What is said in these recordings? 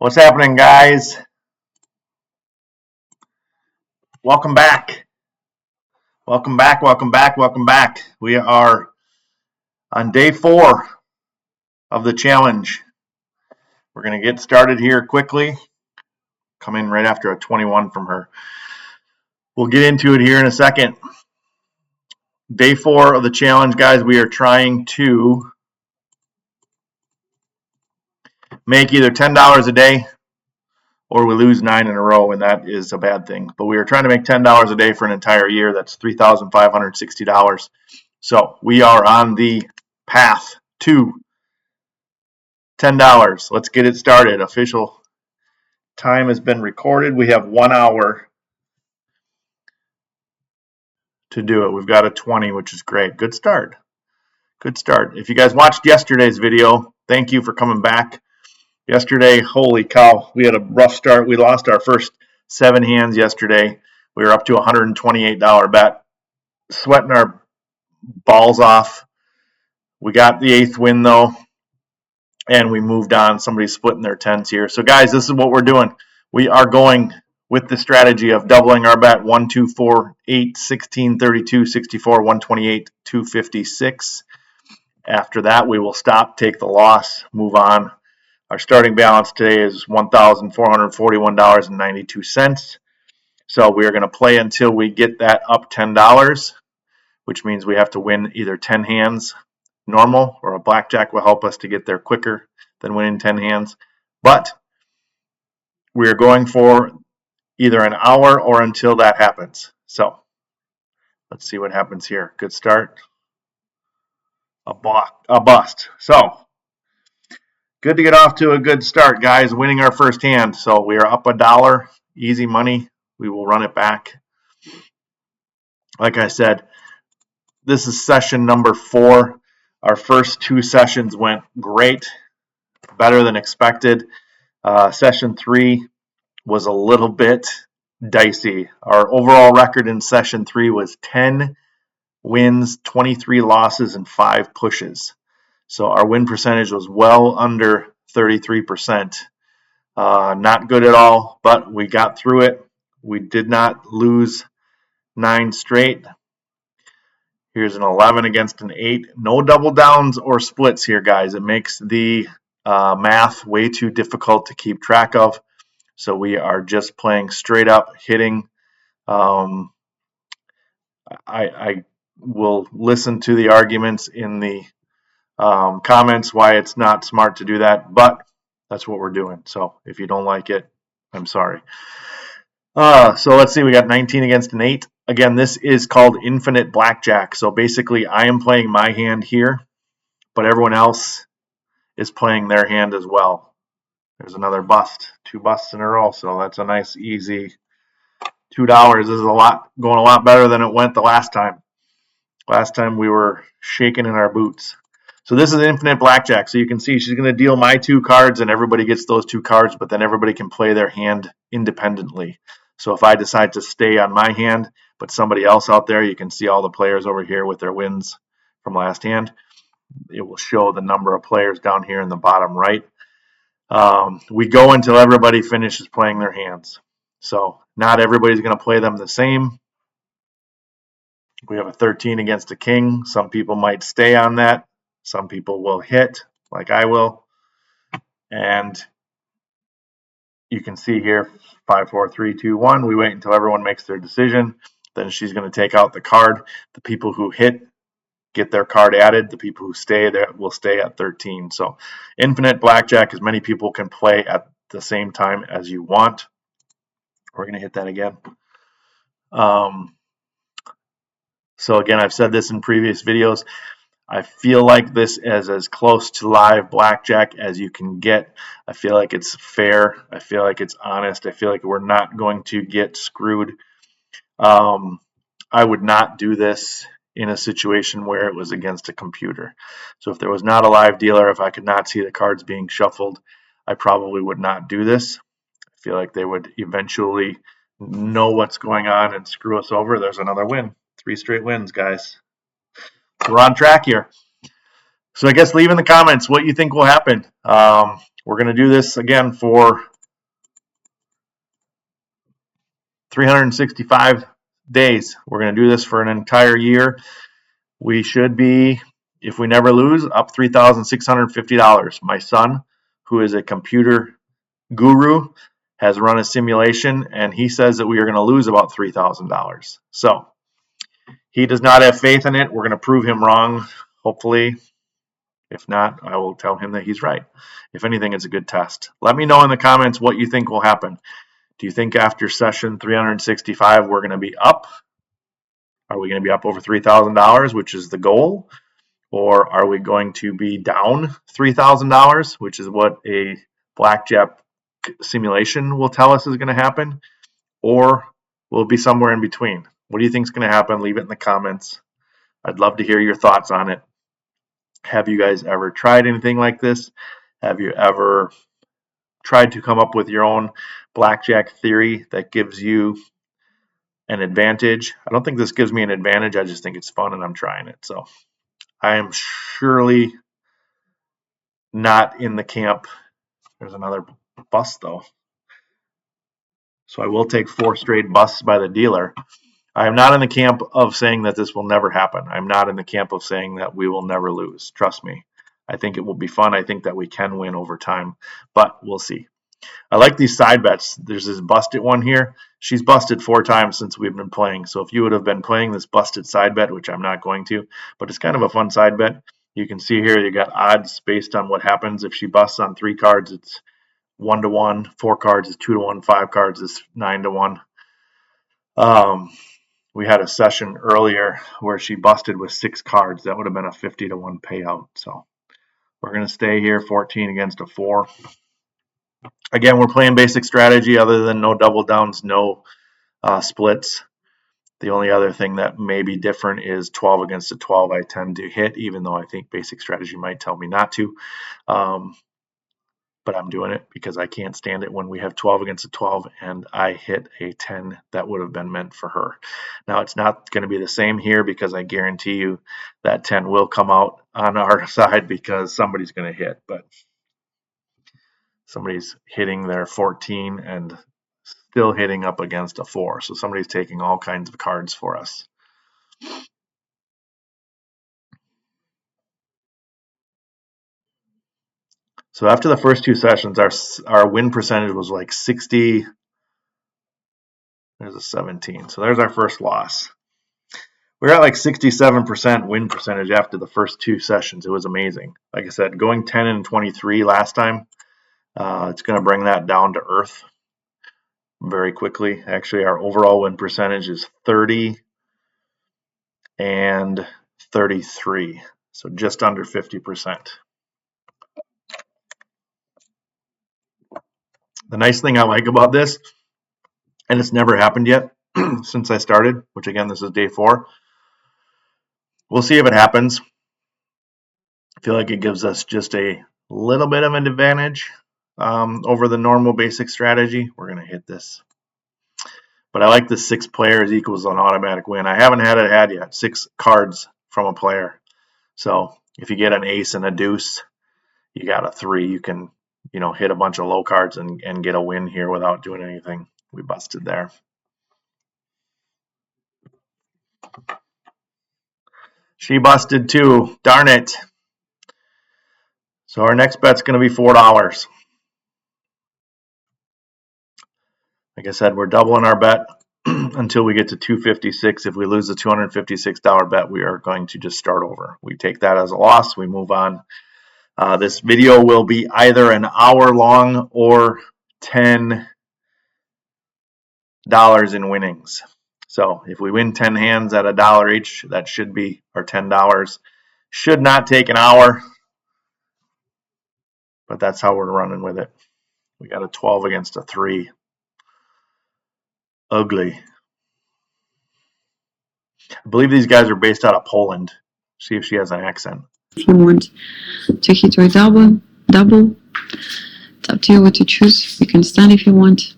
What's happening, guys? Welcome back. Welcome back. Welcome back. Welcome back. We are on day 4 of the challenge. We're going to get started here quickly. Come in right after a 21 from her. We'll get into it here in a second. Day 4 of the challenge, guys. We are trying to make either $10 a day or we lose 9 in a row, and that is a bad thing. But we are trying to make $10 a day for an entire year. That's $3,560. So we are on the path to $10. Let's get it started. Official time has been recorded. We have 1 hour to do it. We've got a 20, which is great. Good start. Good start. If you guys watched yesterday's video, thank you for coming back. Yesterday, holy cow, we had a rough start. We lost our first 7 hands yesterday. We were up to a $128 bet, sweating our balls off. We got the 8th win, though, and we moved on. Somebody's splitting their tens here. So, guys, this is what we're doing. We are going with the strategy of doubling our bet 1, 2, 4, 8, 16, 32, 64, 128, 256. After that, we will stop, take the loss, move on. Our starting balance today is $1,441.92. So we are going to play until we get that up $10, which means we have to win either 10 hands normal, or a blackjack will help us to get there quicker than winning 10 hands. But we are going for either an hour or until that happens. So let's see what happens here. Good start. A bust. So good to get off to a good start, guys. Winning our first hand. So we are up $1. Easy money. We will run it back. Like I said, this is session number 4. Our first 2 sessions went great, better than expected. Session 3 was a little bit dicey. Our overall record in session 3 was 10 wins, 23 losses, and 5 pushes. So our win percentage was well under 33%. Not good at all, but we got through it. We did not lose 9 straight. Here's an 11 against an 8. No double downs or splits here, guys. It makes the math way too difficult to keep track of. So we are just playing straight up, hitting. I will listen to the arguments in the comments why it's not smart to do that, but that's what we're doing. So if you don't like it, I'm sorry. So let's see, we got 19 against an 8. Again, this is called infinite blackjack. So basically, I am playing my hand here, but everyone else is playing their hand as well. There's another bust, 2 busts in a row. So that's a nice, easy $2. This is going a lot better than it went the last time. Last time we were shaking in our boots. So this is infinite blackjack. So you can see she's going to deal my 2 cards, and everybody gets those 2 cards, but then everybody can play their hand independently. So if I decide to stay on my hand, but somebody else out there, you can see all the players over here with their wins from last hand. It will show the number of players down here in the bottom right. We go until everybody finishes playing their hands. So not everybody's going to play them the same. We have a 13 against a king. Some people might stay on that. Some people will hit, like I will. And you can see here, 5, 4, 3, 2, 1. We wait until everyone makes their decision. Then she's going to take out the card. The people who hit get their card added. The people who stay there will stay at 13. So infinite blackjack, as many people can play at the same time as you want. We're going to hit that again. So again, I've said this in previous videos. I feel like this is as close to live blackjack as you can get. I feel like it's fair. I feel like it's honest. I feel like we're not going to get screwed. I would not do this in a situation where it was against a computer. So if there was not a live dealer, if I could not see the cards being shuffled, I probably would not do this. I feel like they would eventually know what's going on and screw us over. There's another win. 3 straight wins, guys. We're on track here. So I guess leave in the comments what you think will happen. we're going to do this again for 365 days. We're going to do this for an entire year. We should be, if we never lose, up $3,650. My son, who is a computer guru, has run a simulation, and he says that we are going to lose about $3,000. So he does not have faith in it. We're going to prove him wrong, hopefully. If not, I will tell him that he's right. If anything, it's a good test. Let me know in the comments what you think will happen. Do you think after session 365 we're going to be up? Are we going to be up over $3,000, which is the goal? Or are we going to be down $3,000, which is what a blackjack simulation will tell us is going to happen? Or will it be somewhere in between? What do you think is going to happen? Leave it in the comments. I'd love to hear your thoughts on it. Have you guys ever tried anything like this? Have you ever tried to come up with your own blackjack theory that gives you an advantage? I don't think this gives me an advantage. I just think it's fun and I'm trying it. So I am surely not in the camp. There's another bus though. So I will take 4 straight busts by the dealer. I am not in the camp of saying that this will never happen. I'm not in the camp of saying that we will never lose. Trust me. I think it will be fun. I think that we can win over time, but we'll see. I like these side bets. There's this busted one here. She's busted 4 times since we've been playing. So if you would have been playing this busted side bet, which I'm not going to, but it's kind of a fun side bet. You can see here you got odds based on what happens. If she busts on 3 cards, it's 1 to 1. 4 cards is 2 to 1. 5 cards is 9 to 1. We had a session earlier where she busted with 6 cards. That would have been a 50 to 1 payout. So we're going to stay here 14 against a 4. Again, we're playing basic strategy other than no double downs, no splits. The only other thing that may be different is 12 against a 12 I tend to hit, even though I think basic strategy might tell me not to. But I'm doing it because I can't stand it when we have 12 against a 12 and I hit a 10 that would have been meant for her. Now, it's not going to be the same here because I guarantee you that 10 will come out on our side because somebody's going to hit, but somebody's hitting their 14 and still hitting up against a 4. So somebody's taking all kinds of cards for us. So after the first 2 sessions, our win percentage was like 60. There's a 17. So there's our first loss. We're at like 67% win percentage after the first 2 sessions. It was amazing. Like I said, going 10 and 23 last time, it's going to bring that down to earth very quickly. Actually, our overall win percentage is 30 and 33. So just under 50%. The nice thing I like about this, and it's never happened yet since I started, which again, this is day 4. We'll see if it happens. I feel like it gives us just a little bit of an advantage over the normal basic strategy. We're going to hit this. But I like the 6 players equals an automatic win. I haven't had it yet. 6 cards from a player. So if you get an ace and a deuce, you got a 3. You can, hit a bunch of low cards and get a win here without doing anything. We busted there. She busted too. Darn it. So our next bet's going to be $4. Like I said, we're doubling our bet until we get to $256. If we lose the $256 bet, we are going to just start over. We take that as a loss. We move on. This video will be either an hour long or $10 in winnings. So if we win 10 hands at $1 each, that should be our $10. Should not take an hour, but that's how we're running with it. We got a 12 against a 3. Ugly. I believe these guys are based out of Poland. See if she has an accent. If you want to hit your double, it's up to you what to choose. You can stand if you want.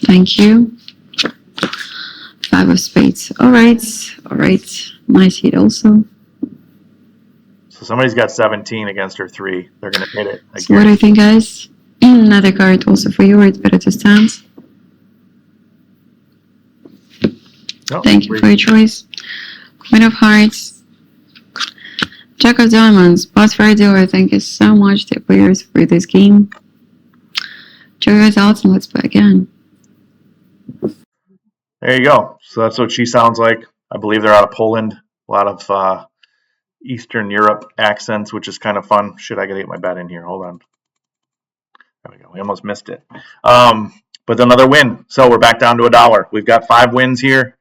Thank you. 5 of spades. All right. Nice hit also. So somebody's got 17 against her 3. They're going to hit it. So what do you think, guys? Another card also for you, or it's better to stand? No, Thank you for your choice. Queen of Hearts. Jack of Diamonds. Boss Fire Dealer, thank you so much, dear players, for this game. Check your results and let's play again. There you go. So that's what she sounds like. I believe they're out of Poland. A lot of Eastern Europe accents, which is kind of fun. Shit, I gotta get my bet in here. Hold on. There we go. We almost missed it. But another win. So we're back down to $1. We've got 5 wins here.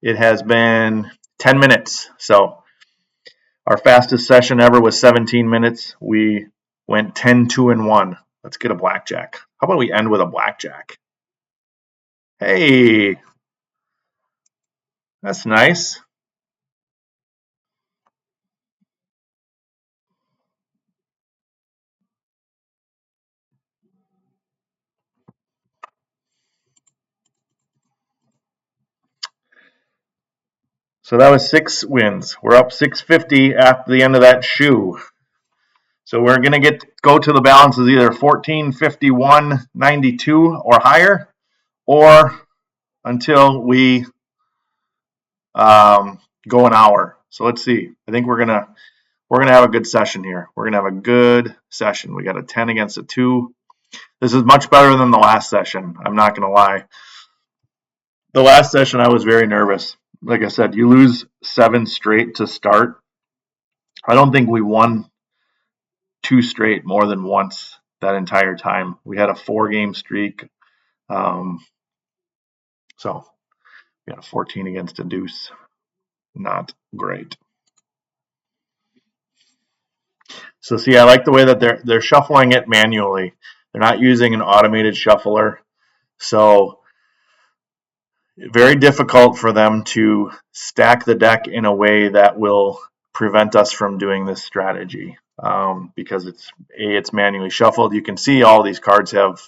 It has been 10 minutes. So our fastest session ever was 17 minutes. We went 10, 2, and 1. Let's get a blackjack. How about we end with a blackjack? Hey, that's nice. So that was 6 wins. We're up 650 after the end of that shoe. So we're going to go to the balances either 1451.92 or higher, or until we go an hour. So let's see. I think we're gonna have a good session here. We're gonna have a good session. We got a 10 against a 2. This is much better than the last session. I'm not gonna lie. The last session I was very nervous. Like I said, you lose 7 straight to start. I don't think we won 2 straight more than once that entire time. We had a 4-game streak. So we got a 14 against a deuce. Not great. So see, I like the way that they're shuffling it manually. They're not using an automated shuffler. So very difficult for them to stack the deck in a way that will prevent us from doing this strategy, because it's manually shuffled. You can see all these cards have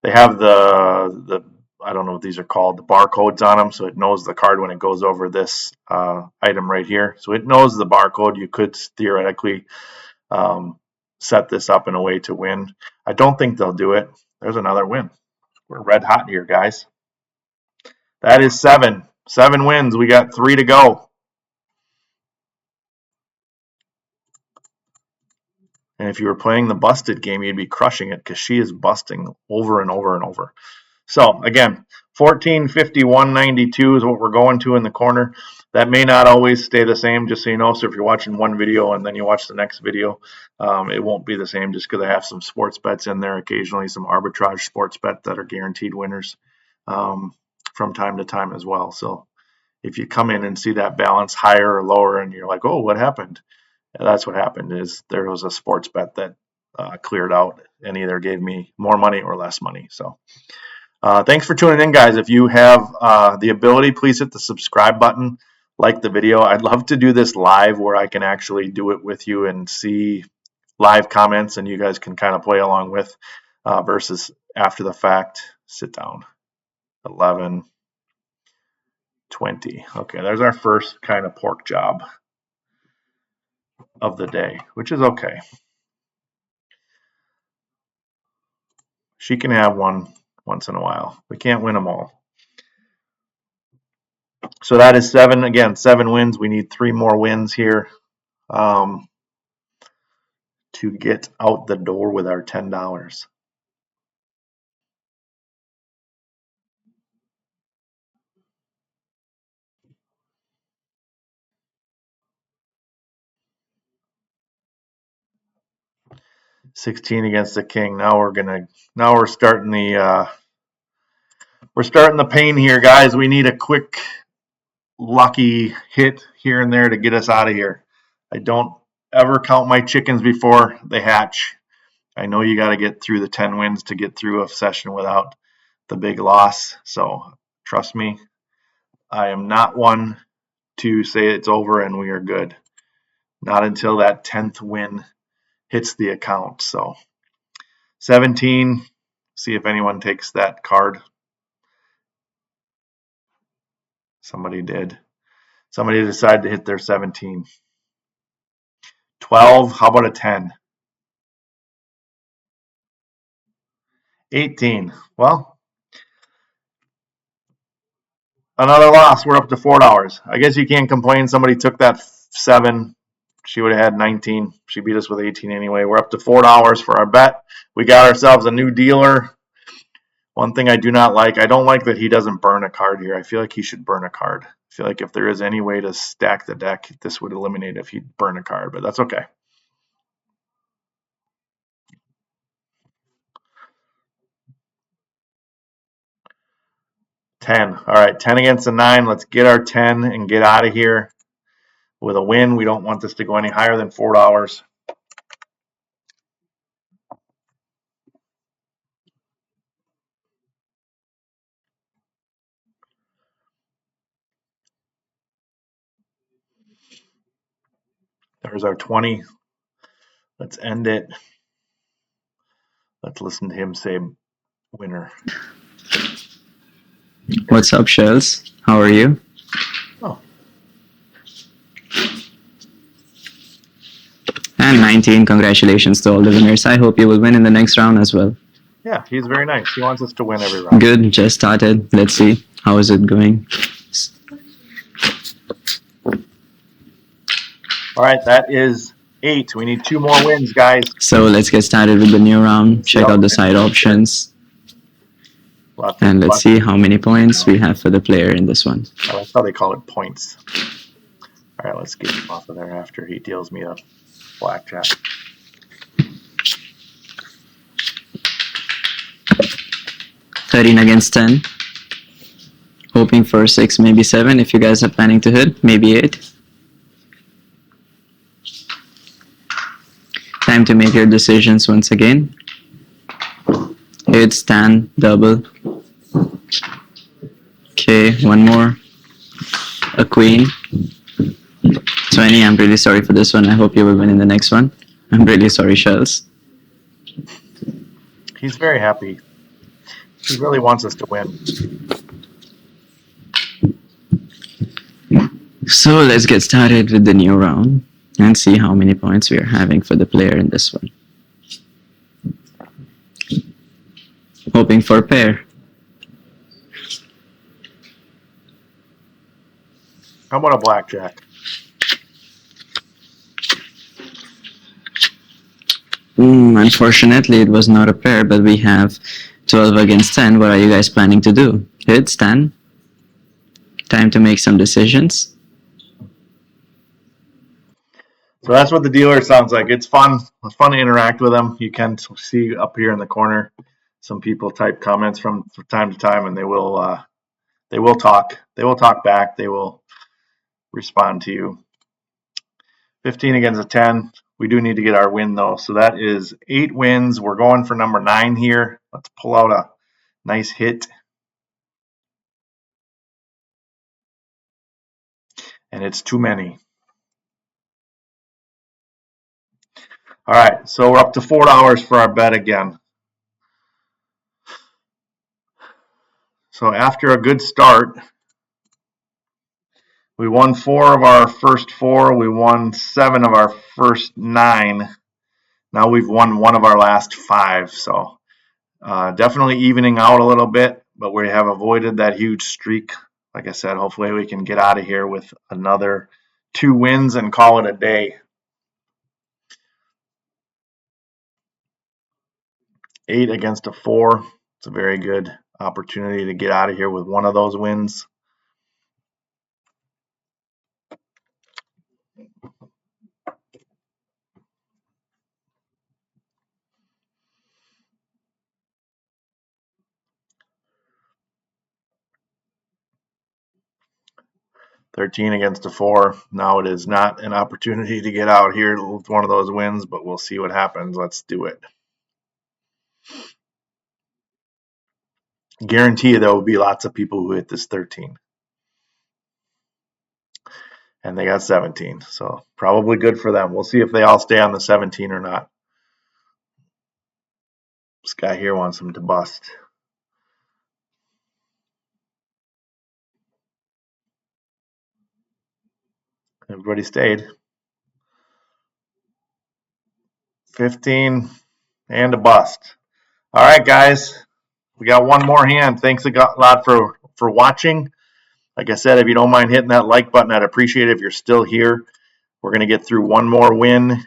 they have the I don't know what these are called, the barcodes on them, so it knows the card when it goes over this item right here. So it knows the barcode. You could theoretically set this up in a way to win. I don't think they'll do it. There's another win. We're red hot here, guys. That is 7. 7 wins. We got 3 to go. And if you were playing the busted game, you'd be crushing it because she is busting over and over and over. So again, 1451.92 is what we're going to in the corner. That may not always stay the same, just so you know. So if you're watching one video and then you watch the next video, it won't be the same just because I have some sports bets in there, occasionally some arbitrage sports bets that are guaranteed winners from time to time as well. So if you come in and see that balance higher or lower and you're like, oh, what happened? That's what happened is there was a sports bet that cleared out and either gave me more money or less money. So thanks for tuning in, guys. If you have the ability, please hit the subscribe button, like the video. I'd love to do this live where I can actually do it with you and see live comments and you guys can kind of play along with versus after the fact. Sit down. 11, 20. Okay, there's our first kind of pork job of the day, which is okay. She can have one once in a while. We can't win them all. So that is 7. Again, 7 wins. We need 3 more wins here to get out the door with our $10. $16 against the king. Now we're starting the pain here, guys. We need a quick lucky hit here and there to get us out of here. I don't ever count my chickens before they hatch. I know you got to get through the 10 wins to get through a session without the big loss. So trust me, I am not one to say it's over and we are good. Not until that 10th win hits the account. So 17, see if anyone takes that card. Somebody did. Somebody decided to hit their 17. 12. How about a 10? 18. Well, another loss. We're up to $4. I guess you can't complain. Somebody took that 7. She would have had 19. She beat us with 18 anyway. We're up to $4 for our bet. We got ourselves a new dealer. One thing I do not like, I don't like that he doesn't burn a card here. I feel like he should burn a card. I feel like if there is any way to stack the deck, this would eliminate if he'd burn a card, but that's okay. $10. All right, 10 against a 9. Let's get our 10 and get out of here with a win. We don't want this to go any higher than $4. There's our 20. Let's end it. Let's listen to him say winner. What's up, Shells? How are you? Oh, And 19, congratulations to all the winners. I hope you will win in the next round as well. yeah, he's very nice. He wants us to win every round. Good, just started. Let's see. How is it going? All right, that is 8. We need 2 more wins, guys. So let's get started with the new round. Check out the side options. And let's see how many points we have for the player in this one. Oh, that's how they call it, points. All right, let's get him off of there after he deals me a blackjack. $13 against 10. Hoping for 6, maybe 7 if you guys are planning to hit. Maybe 8. Time to make your decisions once again. Hit, stand, double. Okay, one more. A queen. 20. I'm really sorry for this one. I hope you will win in the next one. I'm really sorry, Shells. He's very happy. He really wants us to win. So let's get started with the new round and see how many points we are having for the player in this one. Hoping for a pair. How about a blackjack? Unfortunately, it was not a pair, but we have 12 against 10. What are you guys planning to do? Hit, stand? Time to make some decisions. So that's what the dealer sounds like. It's fun. It's fun to interact with them. You can see up here in the corner, some people type comments from time to time, and they will talk. They will talk back. They will respond to you. 15 against a 10. We do need to get our win though. So that is 8 wins. We're going for number 9 here. Let's pull out a nice hit. And it's too many. All right, so we're up to $4 for our bet again. So after a good start, we won 4 of our first 4. We won 7 of our first 9. Now we've won 1 of our last 5. So definitely evening out a little bit, but we have avoided that huge streak. Like I said, hopefully we can get out of here with another 2 wins and call it a day. 8 against a 4. It's a very good opportunity to get out of here with one of those wins. $13 against a 4. Now it is not an opportunity to get out here with one of those wins, but we'll see what happens. Let's do it. Guarantee you there will be lots of people who hit this 13. And they got 17. So probably good for them. We'll see if they all stay on the 17 or not. This guy here wants them to bust. Everybody stayed. 15 and a bust. All right, guys. We got one more hand. Thanks a lot for watching. Like I said, if you don't mind hitting that like button, I'd appreciate it if you're still here. We're going to get through one more win.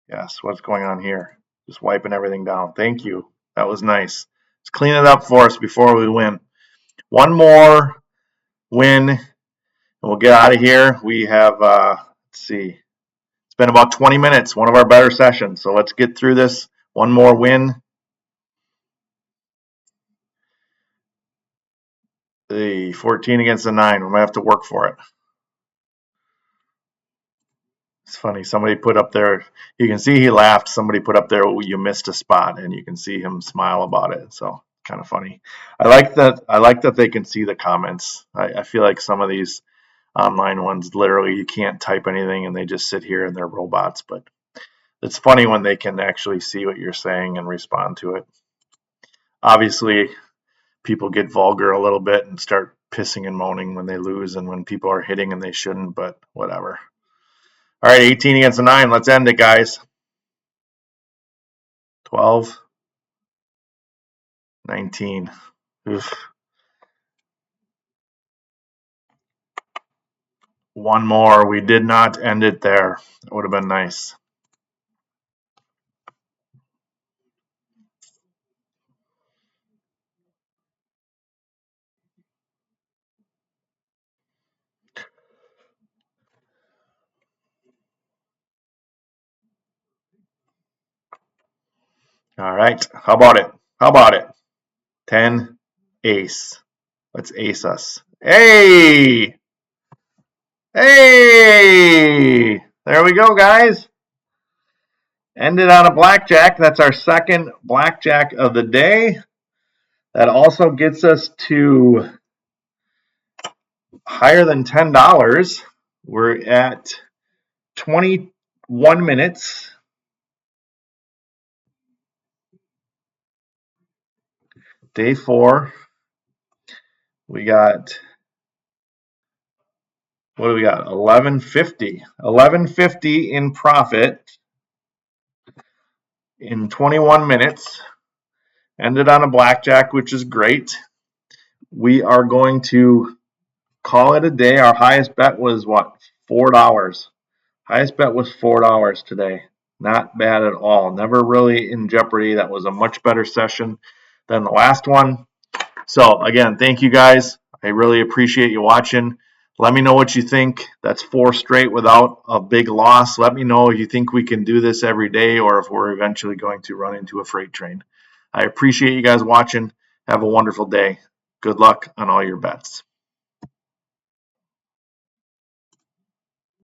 Yes, what's going on here? Just wiping everything down. Thank you. That was nice. Let's clean it up for us before we win. One more win, and we'll get out of here. We have, let's see, it's been about 20 minutes, one of our better sessions. So let's get through this. One more win. The 14 against the 9. We might have to work for it. It's funny. Somebody put up there, you can see he laughed. Somebody put up there, oh, you missed a spot, and you can see him smile about it. So kind of funny. I like that they can see the comments. I feel like some of these online ones, literally you can't type anything and they just sit here and they're robots. But it's funny when they can actually see what you're saying and respond to it. Obviously, people get vulgar a little bit and start pissing and moaning when they lose and when people are hitting and they shouldn't, but whatever. All right, 18 against a 9. Let's end it, guys. 12, 19. Oof. One more. We did not end it there. That would have been nice. All right. How about it? How about it? 10, ace. Let's ace us. Hey! Hey! There we go, guys. Ended on a blackjack. That's our second blackjack of the day. That also gets us to higher than $10. We're at 21 minutes. Day 4. We got, what do we got? 1150. 1150 in profit in 21 minutes. Ended on a blackjack, which is great. We are going to call it a day. Our highest bet was what? $4. Highest bet was $4 today. Not bad at all. Never really in jeopardy. That was a much better session than the last one. So again, thank you guys. I really appreciate you watching. Let me know what you think. That's 4 straight without a big loss. Let me know if you think we can do this every day or if we're eventually going to run into a freight train. I appreciate you guys watching. Have a wonderful day. Good luck on all your bets.